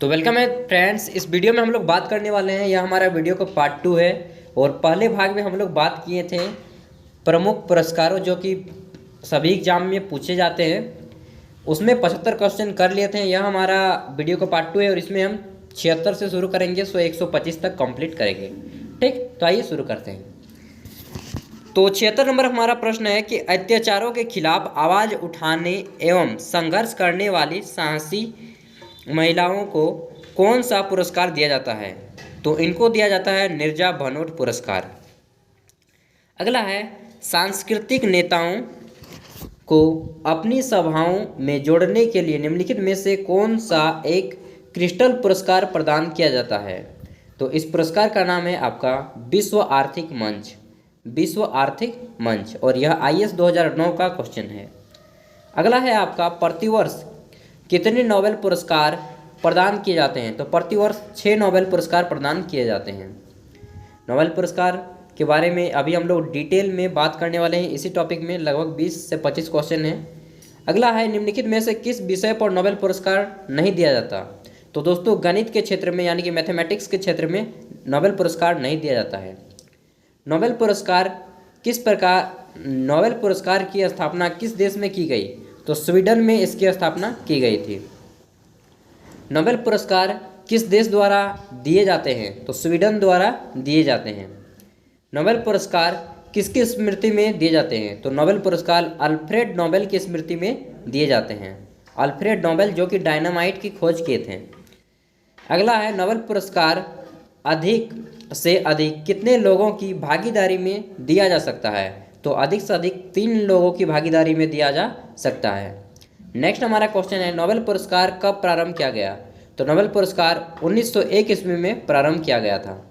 तो वेलकम है फ्रेंड्स। इस वीडियो में हम लोग बात करने वाले हैं, यह हमारा वीडियो का पार्ट 2 है। और पहले भाग में हम लोग बात किए थे प्रमुख पुरस्कारों जो कि सभी एग्जाम में पूछे जाते हैं। उसमें 75 क्वेश्चन कर लिए थे। यह हमारा वीडियो का पार्ट 2 है और इसमें हम 76 से शुरू करेंगे, सो 125 तक कंप्लीट करेंगे। ठीक, तो आइए शुरू करते हैं। तो 76 नंबर हमारा प्रश्न है कि अत्याचारों के खिलाफ आवाज़ उठाने एवं संघर्ष करने वाली साहसी महिलाओं को कौन सा पुरस्कार दिया जाता है? तो इनको दिया जाता है नीरजा भनोट पुरस्कार। अगला है, सांस्कृतिक नेताओं को अपनी सभाओं में जोड़ने के लिए निम्नलिखित में से कौन सा एक क्रिस्टल पुरस्कार प्रदान किया जाता है? तो इस पुरस्कार का नाम है आपका विश्व आर्थिक मंच। विश्व आर्थिक मंच, और यह IAS 2009 का क्वेश्चन है। अगला है आपका, प्रतिवर्ष कितने नोबेल पुरस्कार प्रदान किए जाते हैं? तो प्रतिवर्ष 6 नोबेल पुरस्कार प्रदान किए जाते हैं। नोबेल पुरस्कार के बारे में अभी हम लोग डिटेल में बात करने वाले हैं। इसी टॉपिक में लगभग 20 से 25 क्वेश्चन हैं। अगला है, निम्नलिखित में से किस विषय पर नोबेल पुरस्कार नहीं दिया जाता? तो दोस्तों, गणित के क्षेत्र में यानी कि मैथमेटिक्स के क्षेत्र में नोबेल पुरस्कार नहीं दिया जाता है। नोबेल पुरस्कार नोबेल पुरस्कार की स्थापना किस देश में की गई? तो स्वीडन में इसकी स्थापना की गई थी। नोबेल पुरस्कार किस देश द्वारा दिए जाते हैं? तो स्वीडन द्वारा दिए जाते हैं। नोबेल पुरस्कार किसकी स्मृति में दिए जाते हैं? तो नोबेल पुरस्कार अल्फ्रेड नोबेल की स्मृति में दिए जाते हैं। अल्फ्रेड नोबेल जो कि डायनामाइट की खोज किए थे। अगला है, नोबेल पुरस्कार अधिक से अधिक कितने लोगों की भागीदारी में दिया जा सकता है? तो अधिक से अधिक 3 लोगों की भागीदारी में दिया जा सकता है। नेक्स्ट हमारा क्वेश्चन है, नोबेल पुरस्कार कब प्रारंभ किया गया? तो नोबेल पुरस्कार 1901 ईस्वी में प्रारंभ किया गया था।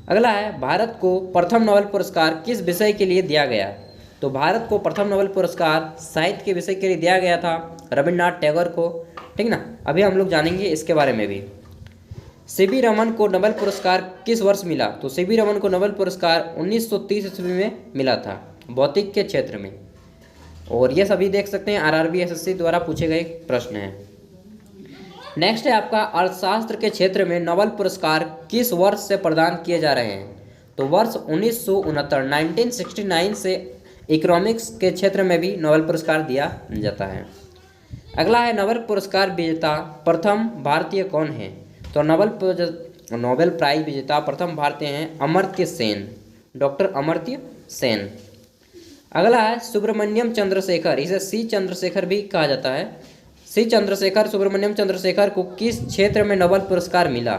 अगला है, भारत को प्रथम नोबेल पुरस्कार किस विषय के लिए दिया गया? तो भारत को प्रथम नोबेल पुरस्कार साहित्य के विषय के लिए दिया गया था, रविन्द्रनाथ टैगोर को। ठीक ना, अभी हम लोग जानेंगे इसके बारे में भी। CV रमन को नोबेल पुरस्कार किस वर्ष मिला? तो CV रमन को नोबेल पुरस्कार 1930 ईस्वी में मिला था, भौतिक के क्षेत्र में। और ये सभी देख सकते हैं RRB SSC द्वारा पूछे गए प्रश्न हैं। नेक्स्ट है आपका, अर्थशास्त्र के क्षेत्र में नोबेल पुरस्कार किस वर्ष से प्रदान किए जा रहे हैं? तो वर्ष 1969 से इकोनॉमिक्स के क्षेत्र में भी नोबेल पुरस्कार दिया जाता है। अगला है, नोबेल पुरस्कार विजेता प्रथम भारतीय कौन है? तो नोबेल प्राइज विजेता प्रथम भारतीय हैं अमर्त्य सेन, डॉक्टर अमर्त्य सेन। अगला है, सुब्रमण्यम चंद्रशेखर, इसे C चंद्रशेखर भी कहा जाता है। सुब्रमण्यम चंद्रशेखर को किस क्षेत्र में नोबेल पुरस्कार मिला?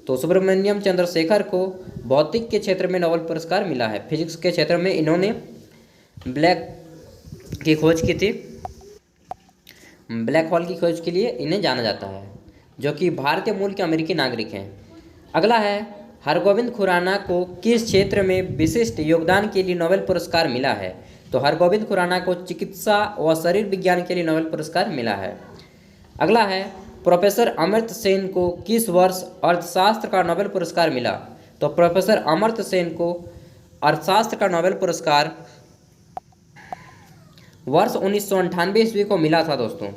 तो सुब्रमण्यम चंद्रशेखर को भौतिक के क्षेत्र में नोबेल पुरस्कार मिला है। फिजिक्स के क्षेत्र में इन्होंने ब्लैक की खोज की थी। ब्लैक होल की खोज के लिए इन्हें जाना जाता है, जो कि भारतीय मूल के अमेरिकी नागरिक हैं। अगला है, हरगोविंद खुराना को किस क्षेत्र में विशिष्ट योगदान के लिए नोबेल पुरस्कार मिला है? तो हरगोविंद खुराना को चिकित्सा व शरीर विज्ञान के लिए नोबेल पुरस्कार मिला है। अगला है, प्रोफेसर अमर्त्य सेन को किस वर्ष अर्थशास्त्र का नोबेल पुरस्कार मिला? तो प्रोफेसर अमर्त्य सेन को अर्थशास्त्र का नोबेल पुरस्कार वर्ष 1998 ईस्वी को मिला था दोस्तों।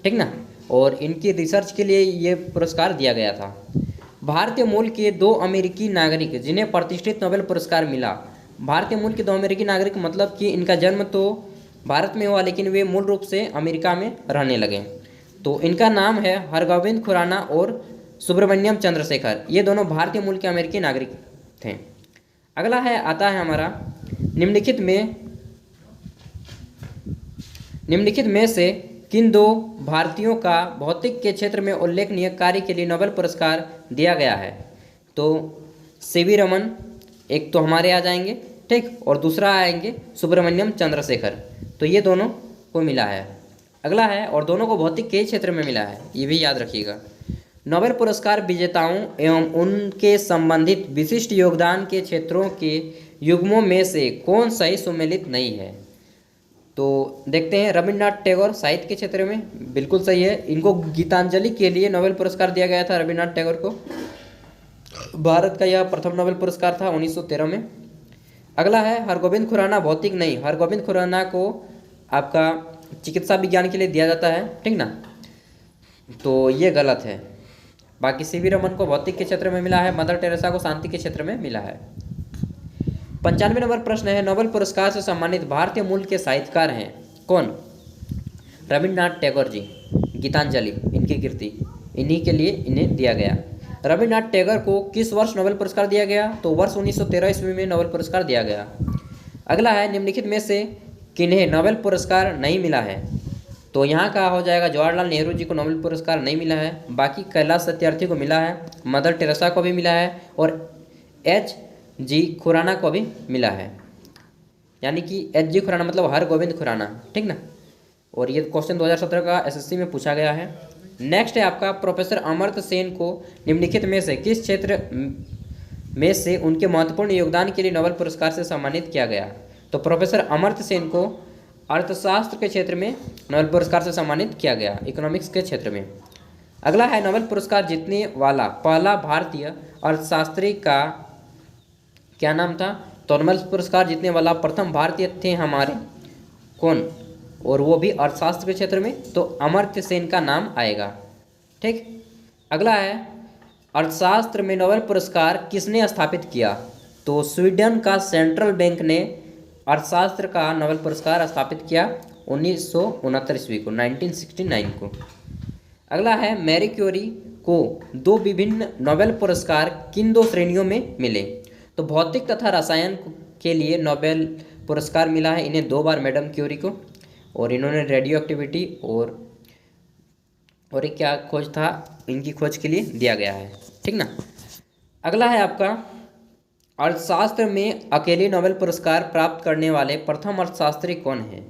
ठीक ना, और इनकी रिसर्च के लिए ये पुरस्कार दिया गया था। भारतीय मूल के 2 अमेरिकी नागरिक जिन्हें प्रतिष्ठित नोबेल पुरस्कार मिला। भारतीय मूल के 2 अमेरिकी नागरिक मतलब कि इनका जन्म तो भारत में हुआ, लेकिन वे मूल रूप से अमेरिका में रहने लगे। तो इनका नाम है हरगोविंद खुराना और सुब्रमण्यम चंद्रशेखर। ये दोनों भारतीय मूल के अमेरिकी नागरिक थे। अगला है, आता है हमारा, निम्नलिखित में से किन 2 भारतीयों का भौतिक के क्षेत्र में उल्लेखनीय कार्य के लिए नोबेल पुरस्कार दिया गया है? तो CV रमन एक तो हमारे आ जाएंगे, ठीक, और दूसरा आएंगे सुब्रमण्यम चंद्रशेखर। तो ये दोनों को मिला है। अगला है, और दोनों को भौतिक के क्षेत्र में मिला है, ये भी याद रखिएगा। नोबेल पुरस्कार विजेताओं एवं उनके संबंधित विशिष्ट योगदान के क्षेत्रों के युग्मों में से कौन सही सुमेलित नहीं है? तो देखते हैं, रविन्द्रनाथ टैगोर साहित्य के क्षेत्र में बिल्कुल सही है। इनको गीतांजलि के लिए नोबेल पुरस्कार दिया गया था रविन्द्रनाथ टैगोर को। भारत का यह प्रथम नोबेल पुरस्कार था 1913 में। अगला है, हरगोविंद खुराना भौतिक नहीं, हरगोविंद खुराना को आपका चिकित्सा विज्ञान के लिए दिया जाता है। ठीक ना, तो ये गलत है। बाकी सीवी रमन को भौतिक के क्षेत्र में मिला है, मदर टेरेसा को शांति के क्षेत्र में मिला है। 95 नंबर प्रश्न है, नोबेल पुरस्कार से सम्मानित भारतीय मूल के साहित्यकार हैं कौन? रविन्द्रनाथ टैगोर जी। गीतांजलि इनकी कृति, इन्हीं के लिए इन्हें दिया गया। रविन्द्रनाथ टैगोर को किस वर्ष नोबेल पुरस्कार दिया गया? तो वर्ष 1913 ईस्वी में नोबेल पुरस्कार दिया गया। अगला है, निम्नलिखित में से किन्हें नोबेल पुरस्कार नहीं मिला है? तो यहाँ का हो जाएगा जवाहरलाल नेहरू जी को नोबेल पुरस्कार नहीं मिला है, बाकी कैलाश सत्यार्थी को मिला है, मदर टेरेसा को भी मिला है और H.G. खुराना को भी मिला है। यानी कि H.G. खुराना मतलब हरगोविंद खुराना, ठीक ना। और ये क्वेश्चन 2017 का एसएससी में पूछा गया है। नेक्स्ट है आपका, प्रोफेसर अमर्त्य सेन को निम्नलिखित में से किस क्षेत्र में से उनके महत्वपूर्ण योगदान के लिए नोबेल पुरस्कार से सम्मानित किया गया? तो प्रोफेसर अमर्त्य सेन को अर्थशास्त्र के क्षेत्र में नोबेल पुरस्कार से सम्मानित किया गया, इकोनॉमिक्स के क्षेत्र में। अगला है, नोबेल पुरस्कार जीतने वाला पहला भारतीय अर्थशास्त्री का क्या नाम था? तो नोबेल पुरस्कार जीतने वाला प्रथम भारतीय थे हमारे कौन? और वो भी अर्थशास्त्र के क्षेत्र में, तो अमर्त्य सेन का नाम आएगा, ठीक। अगला है, अर्थशास्त्र में नोबेल पुरस्कार किसने स्थापित किया? तो स्वीडन का सेंट्रल बैंक ने अर्थशास्त्र का नोबेल पुरस्कार स्थापित किया 1969 ईस्वी को, 1969 को। अगला है, मैरी क्यूरी को 2 विभिन्न नोबेल पुरस्कार किन 2 श्रेणियों में मिले? तो भौतिक तथा रसायन के लिए नोबेल पुरस्कार मिला है इन्हें 2 बार मैडम क्यूरी को, और इन्होंने रेडियो एक्टिविटी और एक क्या खोज था, इनकी खोज के लिए दिया गया है, ठीक ना। अगला है आपका, अर्थशास्त्र में अकेले नोबेल पुरस्कार प्राप्त करने वाले प्रथम अर्थशास्त्री कौन है?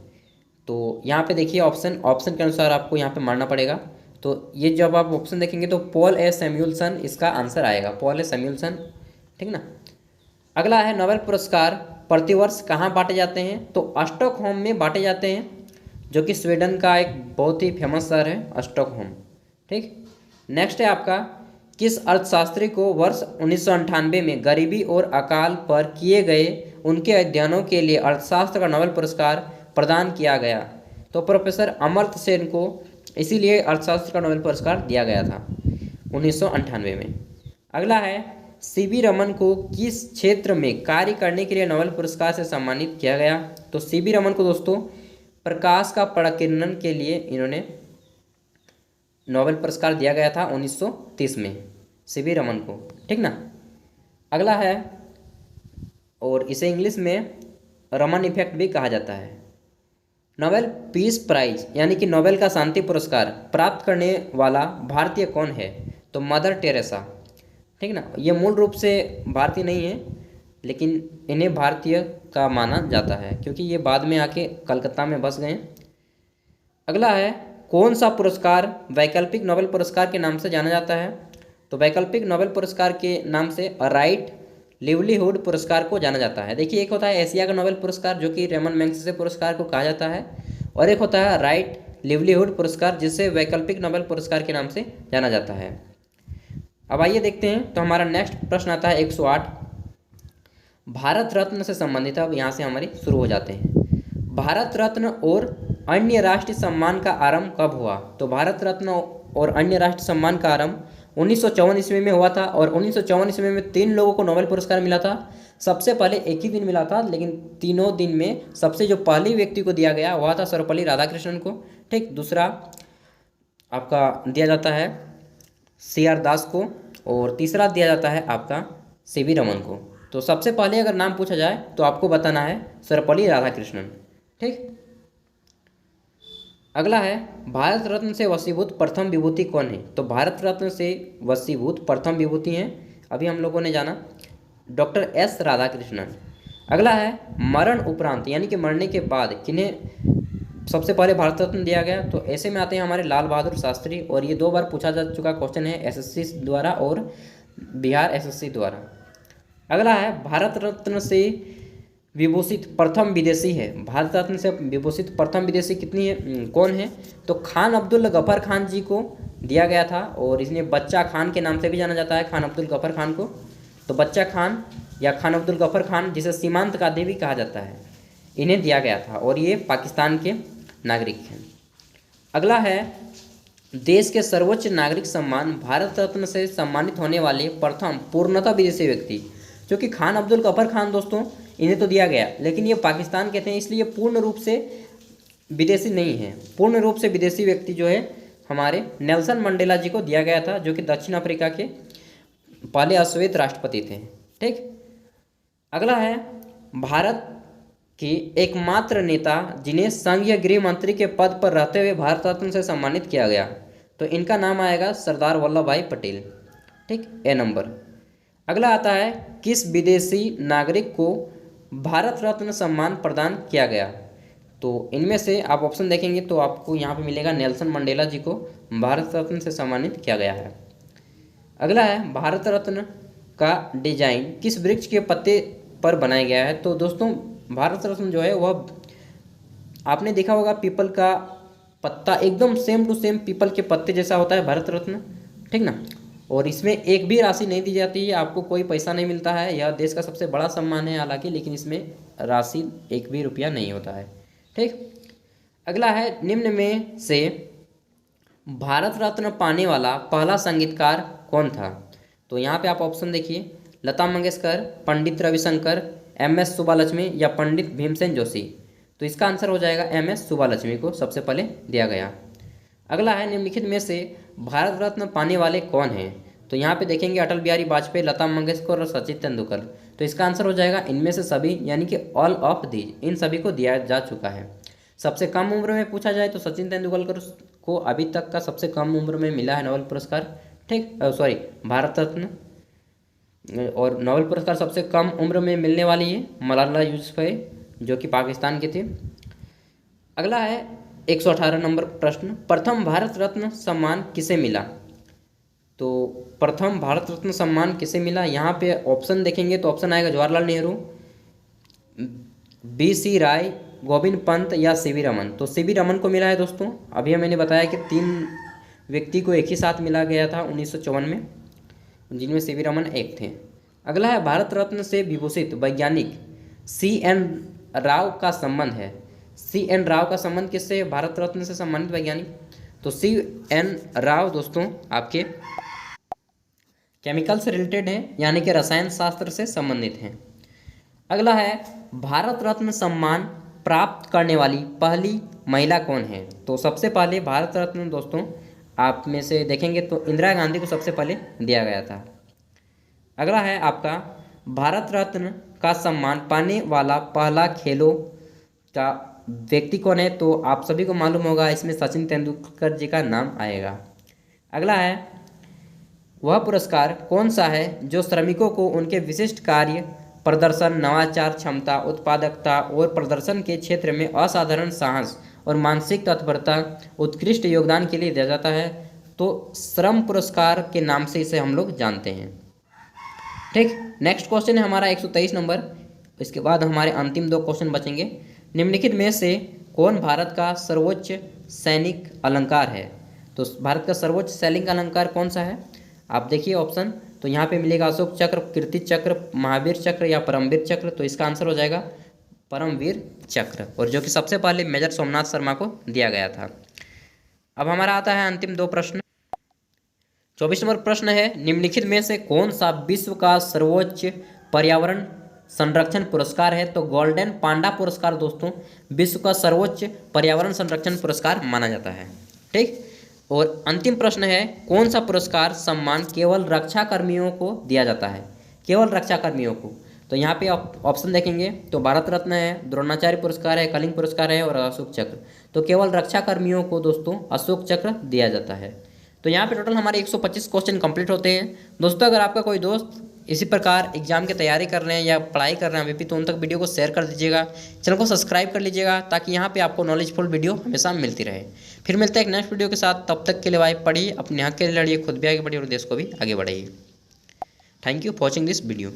तो यहाँ पे देखिए ऑप्शन के अनुसार आपको यहाँ पे मानना पड़ेगा। तो ये जब आप ऑप्शन देखेंगे तो पॉल ए सैमुअल्सन इसका आंसर आएगा, पॉल ए सैमुअल्सन, ठीक ना। अगला है, नोबेल पुरस्कार प्रतिवर्ष कहाँ बांटे जाते हैं? तो स्टॉकहोम में बांटे जाते हैं, जो कि स्वीडन का एक बहुत ही फेमस शहर है स्टॉकहोम, ठीक। नेक्स्ट है आपका, किस अर्थशास्त्री को वर्ष 1998 में गरीबी और अकाल पर किए गए उनके अध्ययनों के लिए अर्थशास्त्र का नोबेल पुरस्कार प्रदान किया गया? तो प्रोफेसर अमर्त्य सेन को इसीलिए अर्थशास्त्र का नोबेल पुरस्कार दिया गया था 1998 में। अगला है, सीवी रमन को किस क्षेत्र में कार्य करने के लिए नोबेल पुरस्कार से सम्मानित किया गया? तो सीवी रमन को दोस्तों प्रकाश का प्रकीर्णन के लिए इन्होंने नोबेल पुरस्कार दिया गया था 1930 में, सीवी रमन को, ठीक ना। अगला है, और इसे इंग्लिश में रमन इफेक्ट भी कहा जाता है। नोबेल पीस प्राइज यानी कि नोबेल का शांति पुरस्कार प्राप्त करने वाला भारतीय कौन है? तो मदर टेरेसा, ठीक ना। ये मूल रूप से भारतीय नहीं है, लेकिन इन्हें भारतीय का माना जाता है क्योंकि ये बाद में आके कलकत्ता में बस गए। अगला है, कौन सा पुरस्कार वैकल्पिक नोबेल पुरस्कार के नाम से जाना जाता है? तो वैकल्पिक नोबेल पुरस्कार के नाम से राइट लिवलीहुड पुरस्कार को जाना जाता है। देखिए, एक होता है एशिया का नोबेल पुरस्कार जो कि रेमन मैग्सेसे पुरस्कार को कहा जाता है, और एक होता है राइट लिवलीहुड पुरस्कार जिसे वैकल्पिक नोबेल पुरस्कार के नाम से जाना जाता है। अब आइए देखते हैं, तो हमारा नेक्स्ट प्रश्न आता है 108, भारत रत्न से संबंधित। अब यहाँ से हमारी शुरू हो जाते हैं। भारत रत्न और अन्य राष्ट्रीय सम्मान का आरंभ कब हुआ? तो भारत रत्न और अन्य राष्ट्रीय सम्मान का आरंभ 1954 ईस्वी में हुआ था, और 1954 ईस्वी में 3 लोगों को नोबेल पुरस्कार मिला था। सबसे पहले एक ही दिन मिला था, लेकिन तीनों दिन में सबसे जो पहले व्यक्ति को दिया गया वह था सर्वपल्ली राधाकृष्णन को, ठीक। दूसरा आपका दिया जाता है CR दास को, और तीसरा दिया जाता है आपका सीवी रमन को। तो सबसे पहले अगर नाम पूछा जाए तो आपको बताना है सर्वपल्ली राधाकृष्णन, ठीक। अगला है, भारत रत्न से वशीभूत प्रथम विभूति कौन है? तो भारत रत्न से वशीभूत प्रथम विभूति हैं, अभी हम लोगों ने जाना, डॉक्टर S राधाकृष्णन। अगला है, मरण उपरांत यानी कि मरने के बाद किन्हें सबसे पहले भारत रत्न दिया गया? तो ऐसे में आते हैं हमारे लाल बहादुर शास्त्री, और ये 2 बार पूछा जा चुका क्वेश्चन है SSC द्वारा और बिहार SSC द्वारा। अगला है, भारत रत्न से विभूषित प्रथम विदेशी है। भारत रत्न से विभूषित प्रथम विदेशी कितनी है, कौन है? तो खान अब्दुल गफर खान जी को दिया गया था, और इसने बच्चा खान के नाम से भी जाना जाता है, खान अब्दुल गफर खान को। तो बच्चा खान या खान अब्दुल गफर खान, जिसे सीमांत कादी भी कहा जाता है, इन्हें दिया गया था, और ये पाकिस्तान के नागरिक हैं। अगला है, देश के सर्वोच्च नागरिक सम्मान भारत रत्न से सम्मानित होने वाले प्रथम पूर्णतः विदेशी व्यक्ति, जो कि खान अब्दुल गफर खान दोस्तों, इन्हें तो दिया गया, लेकिन ये पाकिस्तान के थे इसलिए पूर्ण रूप से विदेशी नहीं है। पूर्ण रूप से विदेशी व्यक्ति जो है हमारे नेल्सन मंडेला जी को दिया गया था, जो कि दक्षिण अफ्रीका के पहले अश्वेत राष्ट्रपति थे। ठीक, अगला है भारत के एकमात्र नेता जिन्हें संघीय गृह मंत्री के पद पर रहते हुए भारत रत्न से सम्मानित किया गया, तो इनका नाम आएगा सरदार वल्लभ भाई पटेल। ठीक, ए नंबर। अगला आता है किस विदेशी नागरिक को भारत रत्न सम्मान प्रदान किया गया, तो इनमें से आप ऑप्शन देखेंगे तो आपको यहाँ पे मिलेगा नेल्सन मंडेला जी को भारत रत्न से सम्मानित किया गया है। अगला है भारत रत्न का डिजाइन किस वृक्ष के पत्ते पर बनाया गया है, तो दोस्तों भारत रत्न जो है वह आपने देखा होगा पीपल का पत्ता एकदम सेम टू सेम पीपल के पत्ते जैसा होता है भारत रत्न, ठीक ना। और इसमें एक भी राशि नहीं दी जाती है, आपको कोई पैसा नहीं मिलता है। यह देश का सबसे बड़ा सम्मान है हालांकि, लेकिन इसमें राशि एक भी रुपया नहीं होता है। ठीक, अगला है निम्न में से भारत रत्न पाने वाला पहला संगीतकार कौन था, तो यहाँ पे आप ऑप्शन देखिए, लता मंगेशकर, पंडित रविशंकर, एम.एस. सुब्बालक्ष्मी या पंडित भीमसेन जोशी। तो इसका आंसर हो जाएगा एम.एस. सुब्बालक्ष्मी को सबसे पहले दिया गया। अगला है निम्नलिखित में से भारत रत्न पाने वाले कौन हैं, तो यहाँ पे देखेंगे अटल बिहारी वाजपेयी, लता मंगेशकर और सचिन तेंदुलकर। तो इसका आंसर हो जाएगा इनमें से सभी, यानी कि ऑल ऑफ दीज, इन सभी को दिया जा चुका है। सबसे कम उम्र में पूछा जाए तो सचिन तेंदुलकर को अभी तक का सबसे कम उम्र में मिला है नोबेल पुरस्कार। ठीक, सॉरी भारत रत्न। और नोबेल पुरस्कार सबसे कम उम्र में मिलने वाली है मलाला यूसुफजई, जो कि पाकिस्तान के थे। अगला है 118 नंबर प्रश्न, प्रथम भारत रत्न सम्मान किसे मिला, तो प्रथम भारत रत्न सम्मान किसे मिला, यहाँ पे ऑप्शन देखेंगे तो ऑप्शन आएगा जवाहरलाल नेहरू, बी.सी. राय, गोविंद पंत या सी.वी. रमन। तो सी.वी. रमन को मिला है दोस्तों। अभी मैंने बताया कि 3 व्यक्ति को एक ही साथ मिला गया था 1954 में, जिनमें सी.वी. रमन एक थे। अगला है भारत रत्न से विभूषित वैज्ञानिक C.N. राव का संबंध है। C.N. राव का संबंध किससे है भारत रत्न से सम्मानित वैज्ञानिक, तो C.N. राव दोस्तों आपके केमिकल से रिलेटेड हैं, यानी कि रसायन शास्त्र से संबंधित हैं। अगला है भारत रत्न सम्मान प्राप्त करने वाली पहली महिला कौन है, तो सबसे पहले भारत रत्न दोस्तों आप में से देखेंगे तो इंदिरा गांधी को सबसे पहले दिया गया था। अगला है आपका भारत रत्न का सम्मान पाने वाला पहला खेलों का व्यक्ति कौन है, तो आप सभी को मालूम होगा इसमें सचिन तेंदुलकर जी का नाम आएगा। अगला है वह पुरस्कार कौन सा है जो श्रमिकों को उनके विशिष्ट कार्य प्रदर्शन, नवाचार, क्षमता, उत्पादकता और प्रदर्शन के क्षेत्र में असाधारण साहस और मानसिक तत्परता, उत्कृष्ट योगदान के लिए दिया जाता है, तो श्रम पुरस्कार के नाम से इसे हम लोग जानते हैं। ठीक, नेक्स्ट क्वेश्चन है हमारा 123 नंबर। इसके बाद हमारे अंतिम 2 क्वेश्चन बचेंगे। निम्नलिखित में से कौन भारत का सर्वोच्च सैनिक अलंकार है, तो भारत का सर्वोच्च सैनिक अलंकार कौन सा है, आप देखिए ऑप्शन, तो यहाँ पे मिलेगा अशोक चक्र, कीर्ति चक्र, महावीर चक्र या परमवीर चक्र। तो इसका आंसर हो जाएगा परमवीर चक्र, और जो कि सबसे पहले मेजर सोमनाथ शर्मा को दिया गया था। अब हमारा आता है अंतिम 2 प्रश्न। 24 नंबर प्रश्न है, निम्नलिखित में से कौन सा विश्व का सर्वोच्च पर्यावरण संरक्षण पुरस्कार है, तो गोल्डन पांडा पुरस्कार दोस्तों विश्व का सर्वोच्च पर्यावरण संरक्षण पुरस्कार माना जाता है। ठीक, और अंतिम प्रश्न है, कौन सा पुरस्कार सम्मान केवल रक्षा कर्मियों को दिया जाता है, केवल रक्षा कर्मियों को, तो यहाँ पे आप ऑप्शन देखेंगे तो भारत रत्न है, द्रोणाचार्य पुरस्कार है, कलिंग पुरस्कार है और अशोक चक्र। तो केवल रक्षा कर्मियों को दोस्तों अशोक चक्र दिया जाता है। तो यहाँ पे टोटल हमारे 125 क्वेश्चन कंप्लीट होते हैं। दोस्तों अगर आपका कोई दोस्त इसी प्रकार एग्जाम की तैयारी कर रहे हैं या पढ़ाई कर रहे हैं अभी भी, तो उन तक वीडियो को शेयर कर दीजिएगा, चैनल को सब्सक्राइब कर लीजिएगा, ताकि यहाँ पे आपको नॉलेजफुल वीडियो हमेशा मिलती रहे। फिर मिलते हैं एक नेक्स्ट वीडियो के साथ, तब तक के लिए भाई पढ़िए, अपने हक के लिए लड़िए, खुद भी आगे बढ़िए और देश को भी आगे बढ़ाइए। Thank you for watching this video.